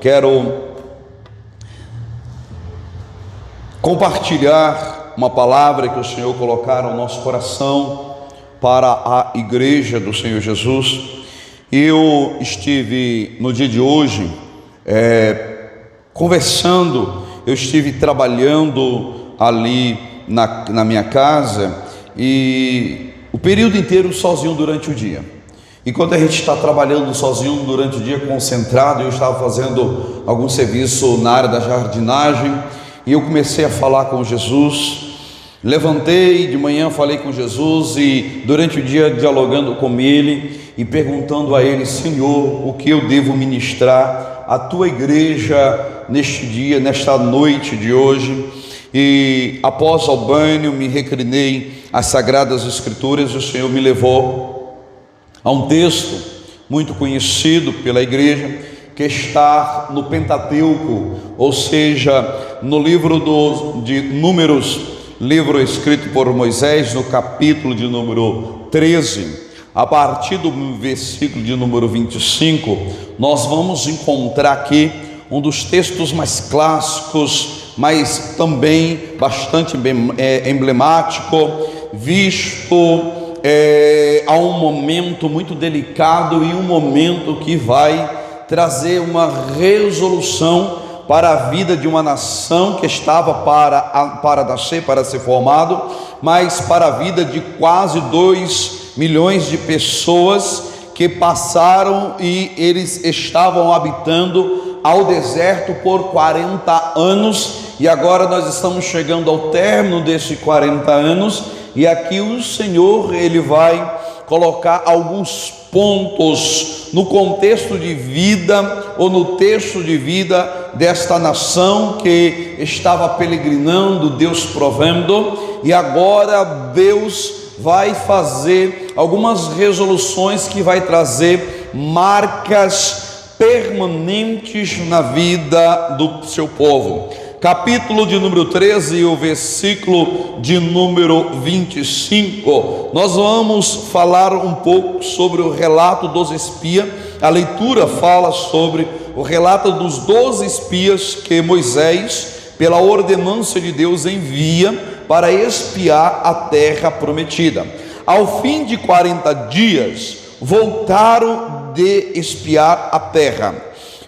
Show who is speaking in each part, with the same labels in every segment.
Speaker 1: Quero compartilhar uma palavra que o Senhor colocar no nosso coração para a igreja do Senhor Jesus. Eu estive no dia de hoje conversando, eu estive trabalhando ali na minha casa e o período inteiro sozinho durante o dia. Enquanto a gente está trabalhando sozinho durante o dia, concentrado, eu estava fazendo algum serviço na área da jardinagem e eu comecei a falar com Jesus. Levantei de manhã, falei com Jesus e durante o dia dialogando com Ele e perguntando a Ele: Senhor, o que eu devo ministrar à Tua igreja neste dia, nesta noite de hoje? E após o banho me reclinei às Sagradas Escrituras e o Senhor me levou a um texto muito conhecido pela igreja, que está no Pentateuco, ou seja, no livro de Números, livro escrito por Moisés, no capítulo de número 13, a partir do versículo de número 25, nós vamos encontrar aqui um dos textos mais clássicos, mas também bastante emblemático, visto há um momento muito delicado e um momento que vai trazer uma resolução para a vida de uma nação que estava para nascer, para ser formado, mas para a vida de quase 2 milhões de pessoas que passaram e eles estavam habitando ao deserto por 40 anos e agora nós estamos chegando ao término desses 40 anos. E aqui o Senhor, Ele vai colocar alguns pontos no contexto de vida ou no texto de vida desta nação que estava peregrinando, Deus provendo, e agora Deus vai fazer algumas resoluções que vai trazer marcas permanentes na vida do seu povo. Capítulo de número 13, o versículo de número 25, nós vamos falar um pouco sobre o relato dos espias. A leitura fala sobre o relato dos 12 espias que Moisés, pela ordenança de Deus, envia para espiar a terra prometida. Ao fim de 40 dias, voltaram de espiar a terra.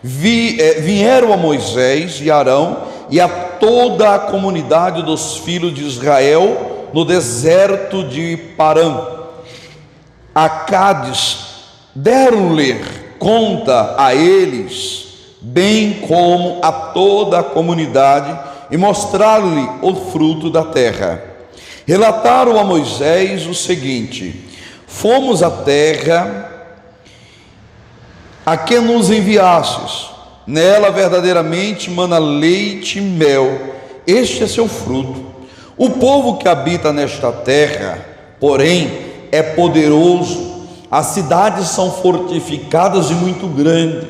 Speaker 1: Vieram a Moisés e Arão e a toda a comunidade dos filhos de Israel no deserto de Parã, a Cádiz, deram-lhe conta a eles, bem como a toda a comunidade, e mostraram-lhe o fruto da terra. Relataram a Moisés o seguinte: fomos à terra a que nos enviastes, nela verdadeiramente mana leite e mel, este é seu fruto. O povo que habita nesta terra, porém, é poderoso, as cidades são fortificadas e muito grandes.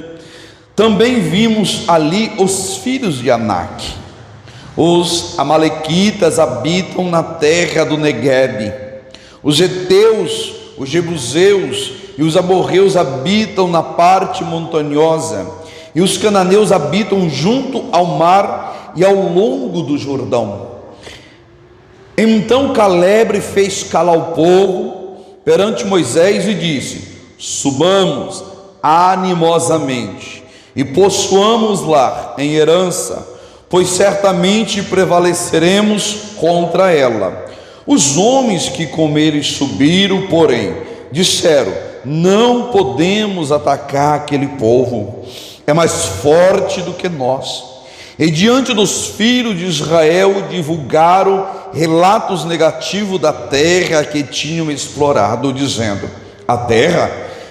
Speaker 1: Também vimos ali os filhos de Anak. Os amalequitas habitam na terra do Neguebe. Os heteus, os jebuseus e os amorreus habitam na parte montanhosa. E os cananeus habitam junto ao mar e ao longo do Jordão. Então Caleb fez calar o povo perante Moisés e disse: subamos animosamente e possuamos lá em herança, pois certamente prevaleceremos contra ela. Os homens que com eles subiram, porém, disseram: não podemos atacar aquele povo, é mais forte do que nós. E diante dos filhos de Israel divulgaram relatos negativos da terra que tinham explorado, dizendo: a terra,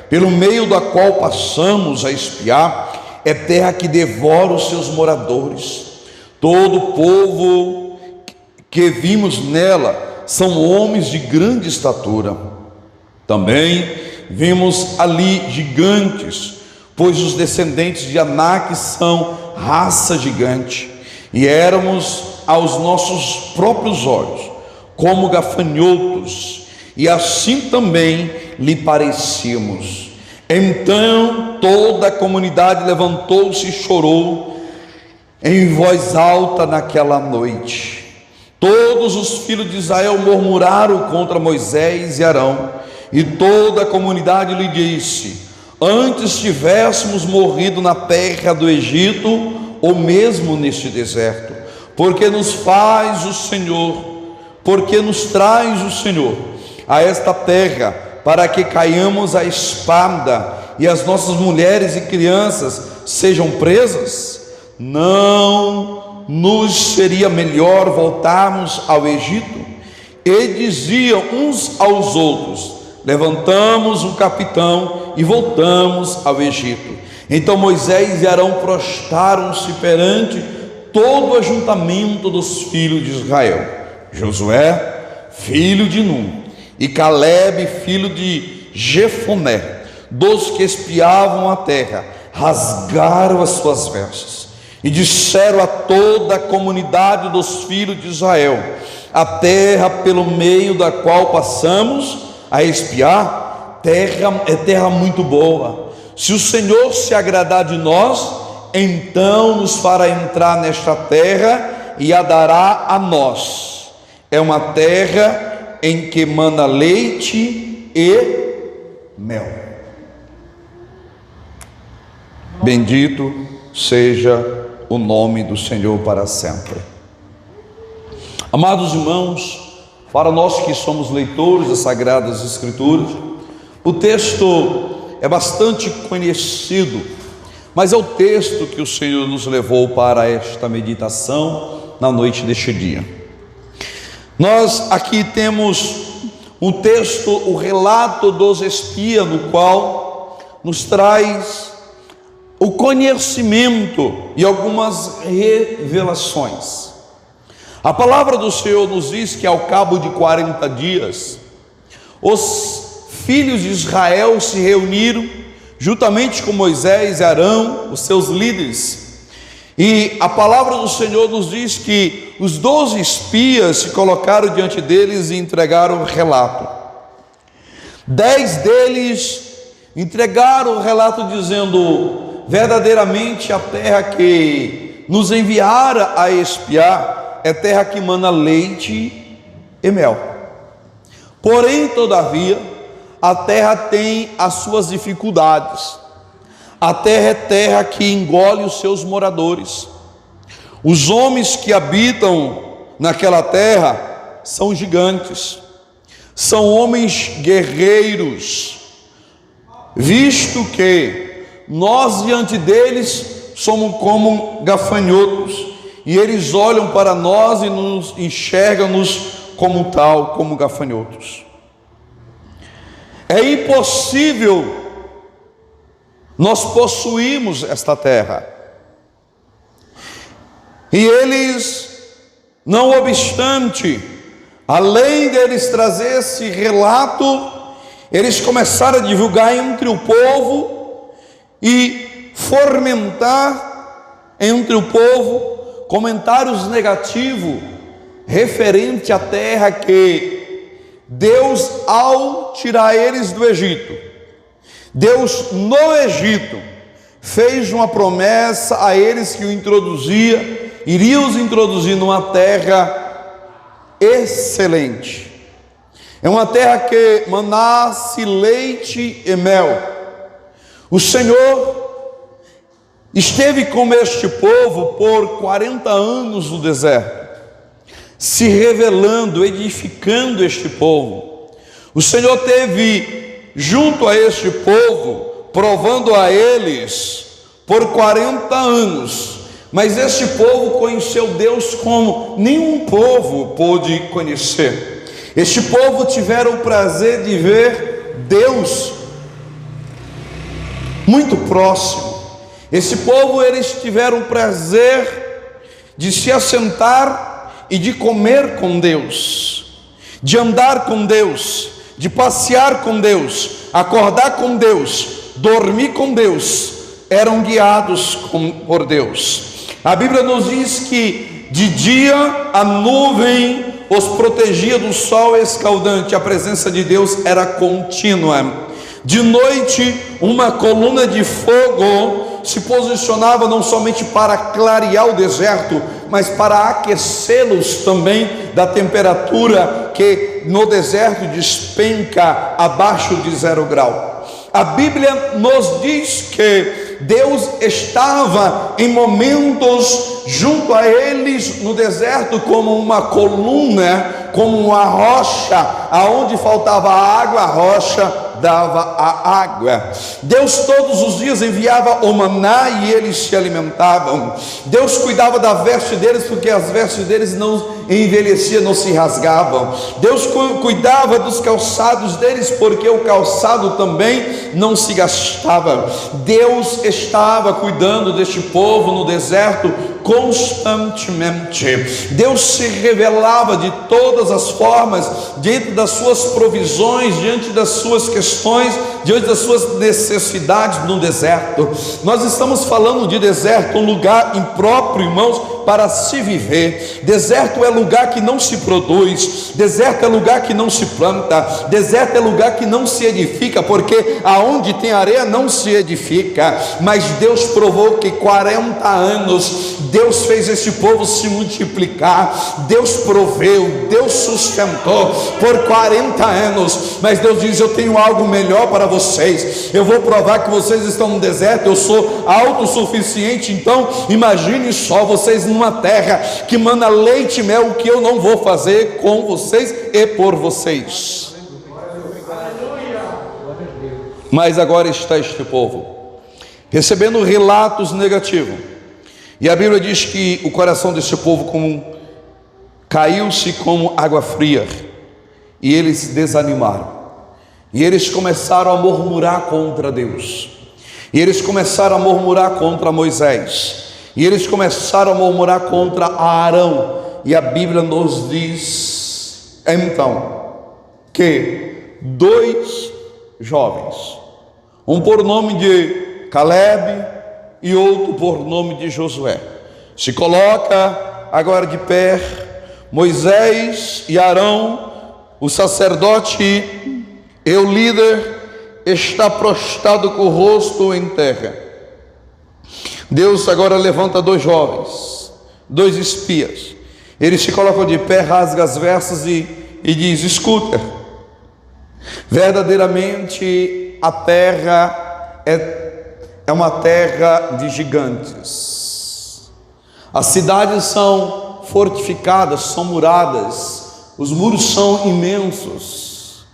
Speaker 1: pelo meio da qual passamos a espiar, é terra que devora os seus moradores. Todo o povo que vimos nela são homens de grande estatura. Também vimos ali gigantes, pois os descendentes de Anak são raça gigante, e éramos aos nossos próprios olhos como gafanhotos, e assim também lhe parecíamos. Então toda a comunidade levantou-se e chorou em voz alta naquela noite. Todos os filhos de Israel murmuraram contra Moisés e Arão, e toda a comunidade lhe disse: antes tivéssemos morrido na terra do Egito, ou mesmo neste deserto, porque nos traz o Senhor a esta terra, para que caiamos à espada e as nossas mulheres e crianças sejam presas? Não nos seria melhor voltarmos ao Egito? E diziam uns aos outros: levantamos um capitão e voltamos ao Egito. Então Moisés e Arão prostraram-se perante todo o ajuntamento dos filhos de Israel. Josué, filho de Num, e Calebe, filho de Jefoné, dos que espiavam a terra, rasgaram as suas vestes e disseram a toda a comunidade dos filhos de Israel: a terra pelo meio da qual passamos a espiar, é terra muito boa. Se o Senhor se agradar de nós, então nos fará entrar nesta terra e a dará a nós. É uma terra em que mana leite e mel. Bendito seja o nome do Senhor para sempre. Amados irmãos, para nós que somos leitores das Sagradas Escrituras, o texto é bastante conhecido, mas é o texto que o Senhor nos levou para esta meditação na noite deste dia. Nós aqui temos um texto, o relato dos espias, no qual nos traz o conhecimento e algumas revelações. A palavra do Senhor nos diz que ao cabo de 40 dias, os filhos de Israel se reuniram, juntamente com Moisés e Arão, os seus líderes, e a palavra do Senhor nos diz que os 12 espias se colocaram diante deles e entregaram o relato. 10 deles entregaram o relato dizendo: verdadeiramente a terra que nos enviara a espiar é terra que mana leite e mel. Porém, todavia, a terra tem as suas dificuldades. A terra é terra que engole os seus moradores. Os homens que habitam naquela terra são gigantes, são homens guerreiros, visto que nós diante deles somos como gafanhotos, e eles olham para nós e nos enxergam-nos como tal, como gafanhotos. É impossível nós possuirmos esta terra. E eles, não obstante, além deles trazer esse relato, eles começaram a divulgar entre o povo e fomentar entre o povo comentários negativos referente à terra que Deus, ao tirar eles do Egito, Deus no Egito fez uma promessa a eles que iria os introduzir numa terra excelente. É uma terra que manasse leite e mel. O Senhor esteve com este povo por 40 anos no deserto, se revelando, edificando este povo. O Senhor teve junto a este povo, provando a eles por 40 anos. Mas este povo conheceu Deus como nenhum povo pôde conhecer. Este povo tiveram o prazer de ver Deus muito próximo. Esse povo, eles tiveram o prazer de se assentar e de comer com Deus, de andar com Deus, de passear com Deus, acordar com Deus, dormir com Deus. Eram guiados por Deus. A Bíblia nos diz que de dia a nuvem os protegia do sol escaldante. A presença de Deus era contínua. De noite, uma coluna de fogo se posicionava não somente para clarear o deserto, mas para aquecê-los também da temperatura que no deserto despenca abaixo de 0 grau. A Bíblia nos diz que Deus estava em momentos junto a eles no deserto como uma coluna, como uma rocha, aonde faltava água, a rocha dava a água. Deus todos os dias enviava o maná e eles se alimentavam. Deus cuidava da veste deles, porque as vestes deles não envelheciam, não se rasgavam. Deus cuidava dos calçados deles, porque o calçado também não se gastava. Deus estava cuidando deste povo no deserto constantemente. Deus se revelava de todas as formas, diante das suas provisões, diante das suas questões, diante das suas necessidades no deserto. Nós estamos falando de deserto, um lugar impróprio, irmãos, para se viver. Deserto é lugar que não se produz, deserto é lugar que não se planta, deserto é lugar que não se edifica, porque aonde tem areia não se edifica. Mas Deus provou que 40 anos Deus fez esse povo se multiplicar, Deus proveu, Deus sustentou por 40 anos. Mas Deus diz: eu tenho algo melhor para vocês, eu vou provar que vocês estão no deserto, eu sou autossuficiente. Então imagine só, vocês numa terra que mana leite e mel, o que eu não vou fazer com vocês e por vocês. Mas agora está este povo recebendo relatos negativos, e a Bíblia diz que o coração desse povo caiu-se como água fria, e eles se desanimaram, e eles começaram a murmurar contra Deus, e eles começaram a murmurar contra Moisés, e eles começaram a murmurar contra Arão. E a Bíblia nos diz então que 2 jovens, um por nome de Caleb e outro por nome de Josué, se coloca agora de pé. Moisés e Arão, o sacerdote e o líder, está prostrado com o rosto em terra. Deus agora levanta 2 jovens, 2 espias. Eles se colocam de pé, rasga as vestes e diz: escuta, verdadeiramente a terra é uma terra de gigantes. As cidades são fortificadas, são muradas, os muros são imensos.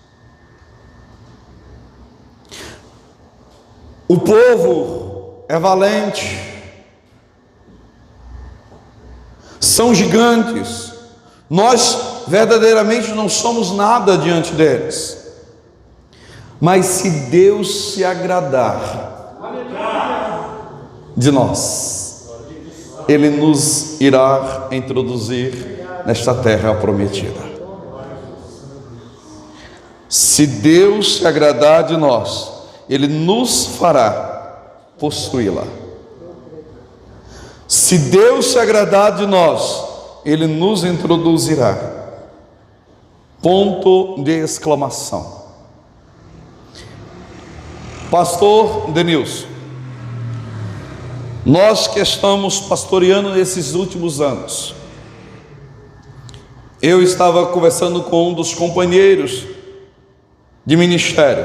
Speaker 1: O povo é valente, são gigantes, nós verdadeiramente não somos nada diante deles. Mas se Deus se agradar de nós, Ele nos irá introduzir nesta terra prometida. Se Deus se agradar de nós, Ele nos fará possuí-la. Se Deus se agradar de nós, Ele nos introduzirá. Ponto de exclamação. Pastor Denilson, nós que estamos pastoreando nesses últimos anos, eu estava conversando com um dos companheiros de ministério,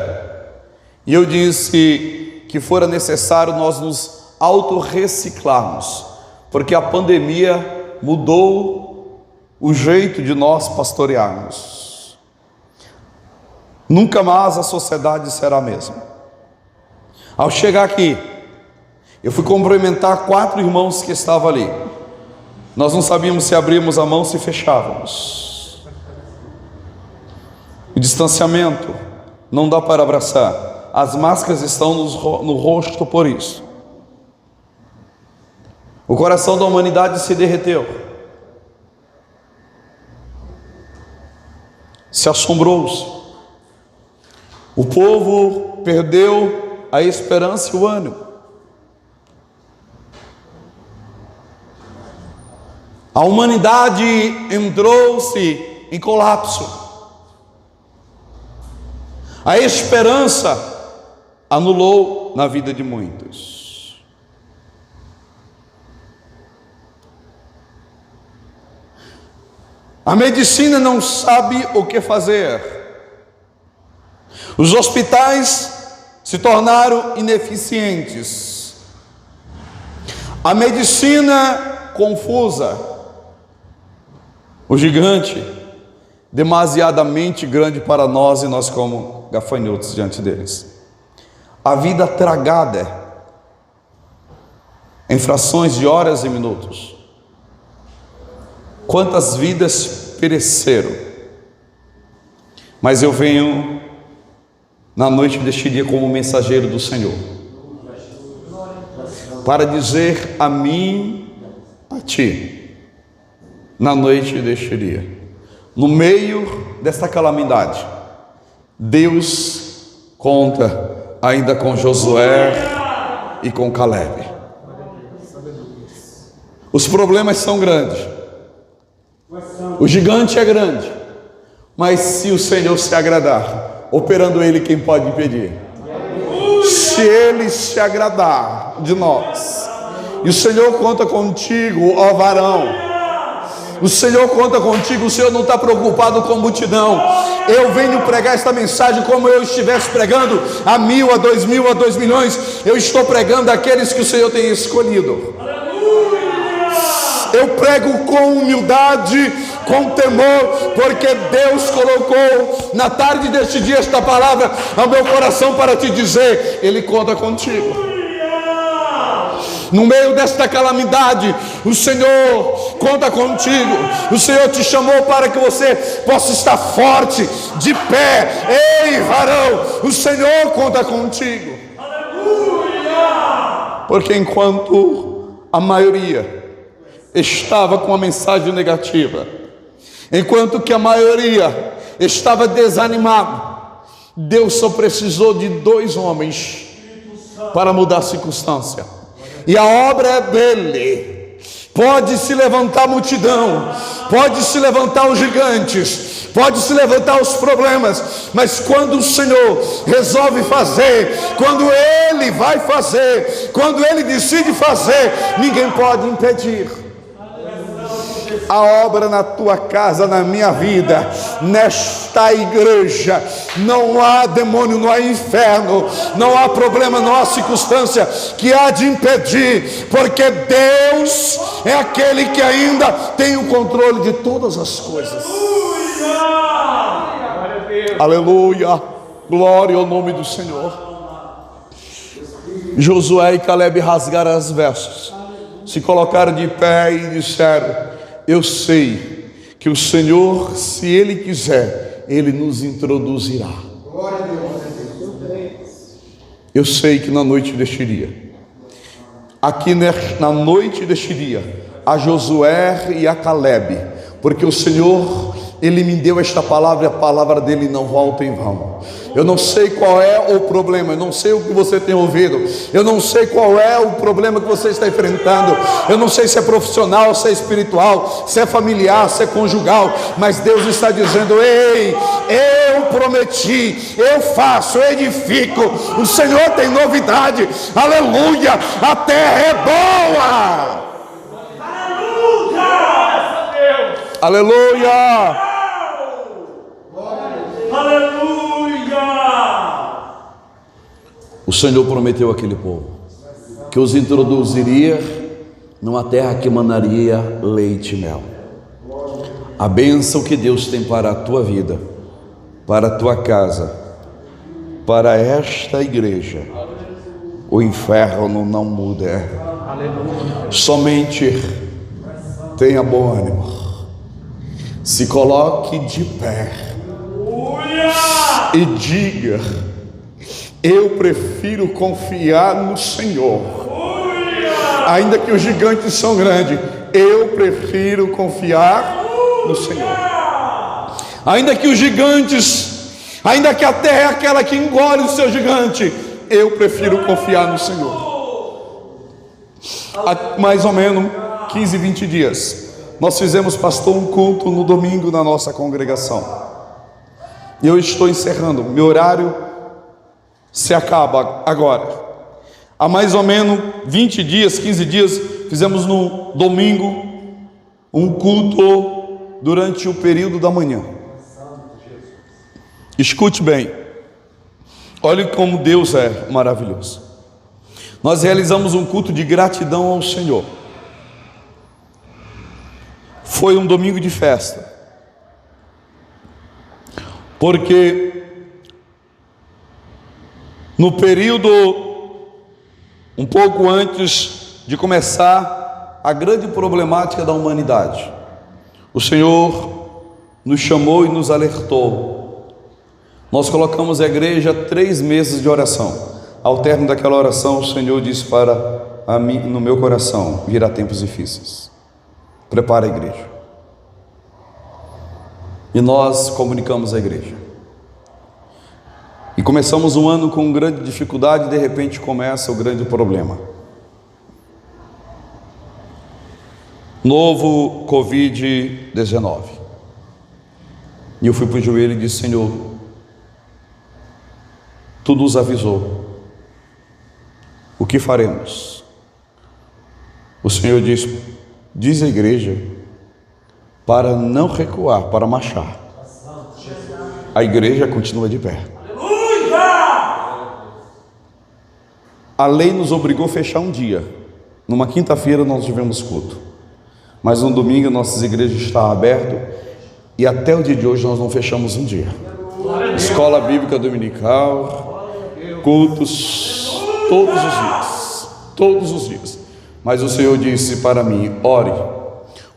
Speaker 1: e eu disse que fora necessário nós nos autorreciclarmos, porque a pandemia mudou o jeito de nós pastorearmos. Nunca mais a sociedade será a mesma. Ao chegar aqui, eu fui cumprimentar 4 irmãos que estavam ali. Nós não sabíamos se abríamos a mão, se fechávamos. O distanciamento, não dá para abraçar. As máscaras estão no rosto por isso. O coração da humanidade se derreteu, se assombrou-se. O povo perdeu a esperança e o ânimo. A humanidade entrou-se em colapso. A esperança anulou na vida de muitos. A medicina não sabe o que fazer. Os hospitais se tornaram ineficientes. A medicina confusa. O gigante demasiadamente grande para nós e nós como gafanhotos diante deles. A vida tragada em frações de horas e minutos. Quantas vidas pereceram. Mas eu venho na noite deste dia como mensageiro do Senhor, para dizer a mim, a ti, na noite deste dia, no meio desta calamidade, Deus conta ainda com Josué e com Caleb. Os problemas são grandes, o gigante é grande, mas se o Senhor se agradar, operando Ele, quem pode impedir? Se Ele se agradar de nós, e o Senhor conta contigo, ó varão, o Senhor conta contigo. O Senhor não está preocupado com multidão. Eu venho pregar esta mensagem como eu estivesse pregando a 1.000, a 2.000, a 2 milhões. Eu estou pregando aqueles que o Senhor tem escolhido. Eu prego com humildade, com temor, porque Deus colocou na tarde deste dia esta palavra ao meu coração para te dizer: Ele conta contigo. No meio desta calamidade, o Senhor conta contigo. O Senhor te chamou para que você possa estar forte, de pé. Ei, varão, o Senhor conta contigo. Porque enquanto a maioria estava com a mensagem negativa, enquanto que a maioria estava desanimado, Deus só precisou de 2 homens para mudar a circunstância, e a obra é dele. Pode se levantar a multidão, pode se levantar os gigantes, pode se levantar os problemas, mas quando o Senhor resolve fazer, quando Ele vai fazer, quando Ele decide fazer, ninguém pode impedir. A obra na tua casa, na minha vida, nesta igreja, não há demônio, não há inferno, não há problema, não há circunstância que há de impedir, porque Deus é aquele que ainda tem o controle de todas as coisas. Aleluia, glória ao nome do Senhor. Josué e Caleb rasgaram as vestes, se colocaram de pé e disseram: eu sei que o Senhor, se Ele quiser, Ele nos introduzirá. Eu sei que na noite deste dia, aqui na noite deste dia, a Josué e a Caleb, porque o Senhor, Ele me deu esta palavra e a palavra dele não volta em vão. Eu não sei qual é o problema, eu não sei o que você tem ouvido, eu não sei qual é o problema que você está enfrentando, eu não sei se é profissional, se é espiritual, se é familiar, se é conjugal, mas Deus está dizendo: ei, eu prometi, eu faço, eu edifico, o Senhor tem novidade, aleluia, a terra é boa, aleluia, aleluia. O Senhor prometeu àquele povo que os introduziria numa terra que emanaria leite e mel. A bênção que Deus tem para a tua vida, para a tua casa, para esta igreja, o inferno não muda. Somente tenha bom ânimo, se coloque de pé e diga: eu prefiro confiar no Senhor, ainda que os gigantes são grandes, eu prefiro confiar no Senhor, ainda que os gigantes, ainda que a terra é aquela que engole o seu gigante, eu prefiro confiar no Senhor. Há mais ou menos 15, 20 dias, nós fizemos, pastor, um culto no domingo na nossa congregação, e eu estou encerrando, meu horário se acaba agora. Há mais ou menos 20 dias, 15 dias, fizemos no domingo um culto durante o período da manhã. Escute bem, olhe como Deus é maravilhoso. Nós realizamos um culto de gratidão ao Senhor. Foi um domingo de festa, porque no período um pouco antes de começar a grande problemática da humanidade, o Senhor nos chamou e nos alertou. Nós colocamos a igreja 3 meses de oração. Ao término daquela oração, o Senhor disse para mim, no meu coração: virá tempos difíceis, prepara a igreja. E nós comunicamos a igreja. E começamos um ano com grande dificuldade, e de repente começa o grande problema. Novo Covid-19. E eu fui para o joelho e disse: Senhor, Tu nos avisou, o que faremos? O Senhor diz à igreja para não recuar, para marchar. A igreja continua de pé. A lei nos obrigou a fechar um dia. Numa quinta-feira nós tivemos culto, mas no domingo nossas igrejas estavam abertas, e até o dia de hoje nós não fechamos um dia. Escola bíblica dominical, cultos todos os dias. Mas o Senhor disse para mim: ore,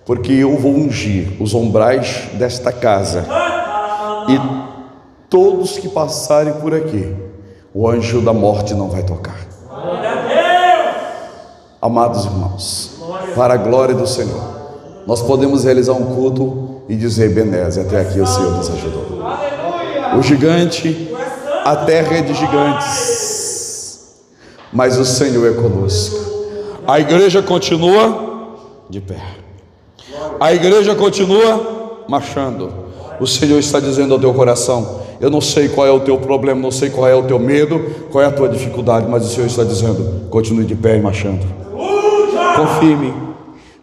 Speaker 1: porque eu vou ungir os umbrais desta casa, e todos que passarem por aqui, o anjo da morte não vai tocar. Amados irmãos, para a glória do Senhor, nós podemos realizar um culto e dizer: Ebenezer, até aqui o Senhor nos ajudou. O gigante, a terra é de gigantes, mas o Senhor é conosco. A igreja continua de pé, a igreja continua marchando. O Senhor está dizendo ao teu coração: eu não sei qual é o teu problema, não sei qual é o teu medo, qual é a tua dificuldade, mas o Senhor está dizendo: continue de pé e marchando.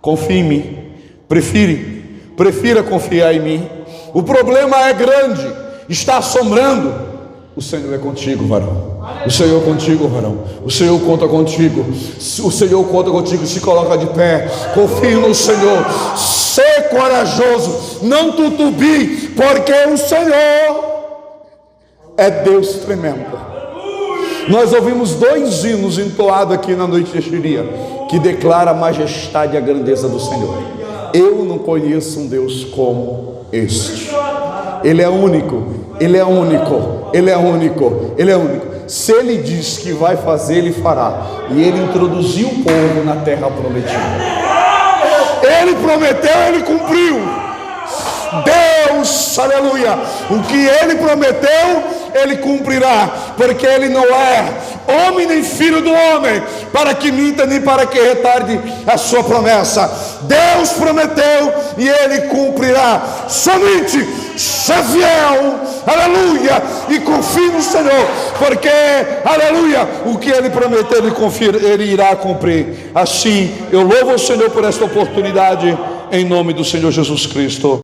Speaker 1: Confie em mim, prefira confiar em mim. O problema é grande, está assombrando. O Senhor é contigo, varão. O Senhor é contigo, varão. O Senhor conta contigo. O Senhor conta contigo. Se coloca de pé, confie no Senhor. Sê corajoso, não tutubie, porque o Senhor é Deus tremendo. Nós ouvimos 2 hinos entoados aqui na noite de Xiria, que declara a majestade e a grandeza do Senhor. Eu não conheço um Deus como este. Ele é único, Ele é único, Ele é único, Ele é único. Se Ele diz que vai fazer, Ele fará. E Ele introduziu o povo na terra prometida. Ele prometeu, Ele cumpriu. Deus, aleluia, o que Ele prometeu, Ele cumprirá, porque Ele não é homem nem filho do homem, para que minta nem para que retarde a sua promessa. Deus prometeu e Ele cumprirá. Somente seja fiel, aleluia, e confie no Senhor, porque, aleluia, o que Ele prometeu, Ele irá cumprir. Assim, eu louvo o Senhor por esta oportunidade, em nome do Senhor Jesus Cristo.